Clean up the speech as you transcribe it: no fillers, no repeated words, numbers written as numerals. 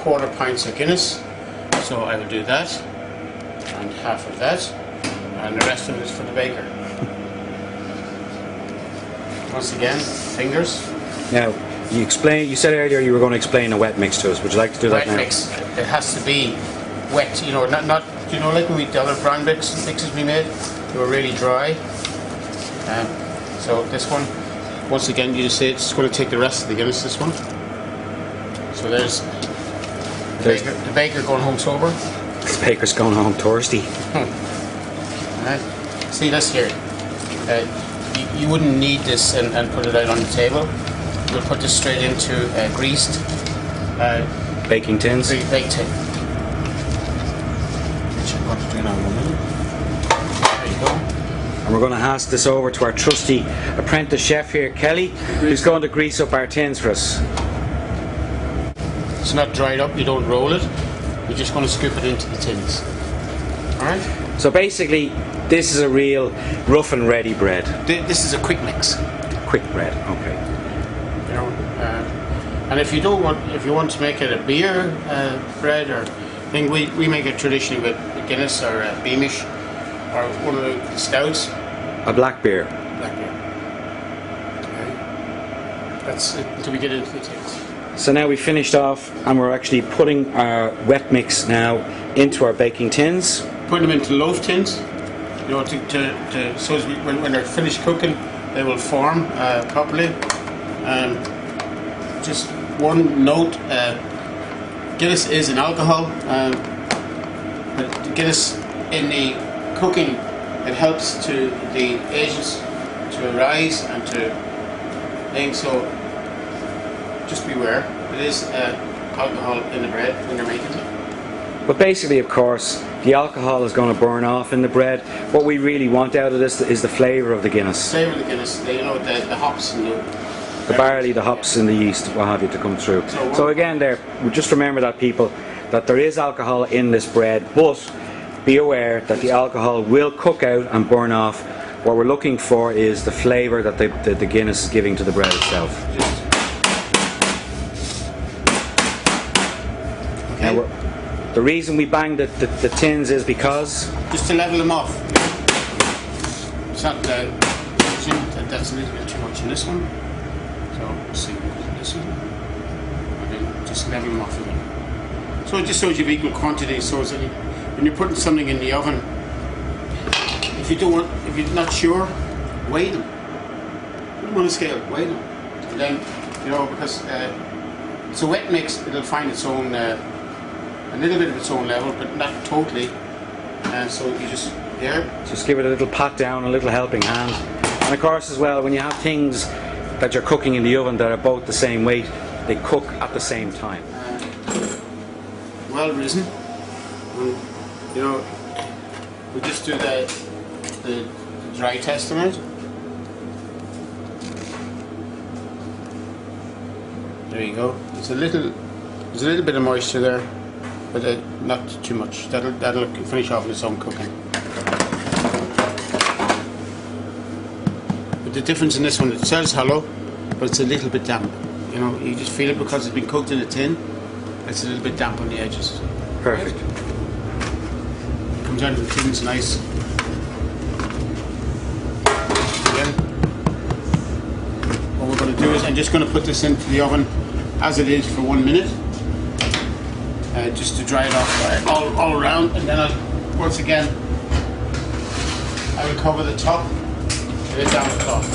3/4 pints of Guinness, so I will do that, and half of that, and the rest of it is for the baker. Once again, fingers. Now, you said earlier you were going to explain a wet mix to us. Would you like to do that now? Wet mix. It has to be wet. You know, not. You know, like when we the other brown mixes we made, they were really dry. So this one, once again, you just say it's going to take the rest of the Guinness. This one. So there's the baker going home sober. The baker's going home thirsty. Alright. See this here. You wouldn't need this and put it out on the table. We'll put this straight into greased baking tins. Baked tin. What to do now, there you go. And we're going to pass this over to our trusty apprentice chef here, Kelly, who's going to grease up our tins for us. It's not dried up, you don't roll it. You're just going to scoop it into the tins. Alright? So basically, this is a real rough and ready bread. This is a quick mix. Quick bread, okay. You know, and if you want to make it a beer bread or thing, we make it traditionally with Guinness or Beamish or one of the stouts. A black beer. Black beer. Okay. That's it until we get into the tins. So now we finished off and we're actually putting our wet mix now into our baking tins. Putting them into loaf tins, you know, so as when they're finished cooking, they will form properly. Just one note: Guinness is an alcohol, but Guinness in the cooking, it helps to the agents to arise and to things. So just beware. It is alcohol in the bread when you're making it. But basically, of course, the alcohol is going to burn off in the bread. What we really want out of this is the flavour of the Guinness. The flavour of the Guinness, you know, the hops and the barley, the hops and the yeast, what have you, to come through. So again there, just remember that, people, that there is alcohol in this bread, but be aware that the alcohol will cook out and burn off. What we're looking for is the flavour that the Guinness is giving to the bread itself. Okay. Now the reason we bang the tins is because... just to level them off. It's not that's a little bit too much in this one. So let's see, this one. And then just level them off again. So it just shows you equal quantity. So it's when you're putting something in the oven, if you're not sure, weigh them. Put them on a scale, weigh them, and then you know, because it's a wet mix, it'll find its own. A little bit of its own level, but not totally. And so you just give it a little pat down, a little helping hand. And of course, as well, when you have things that you're cooking in the oven that are both the same weight, they cook at the same time. Well risen. You know, we just do the dry test on it. There you go. There's a little bit of moisture there. But not too much. That'll finish off in its own cooking. But the difference in this one, it says hollow, but it's a little bit damp. You know, you just feel it because it's been cooked in a tin. It's a little bit damp on the edges. Perfect. It comes out of the tin's nice. Again, what we're going to do is I'm just going to put this into the oven as it is for 1 minute. Just to dry it off all around, and then once again I will cover the top with a damp cloth.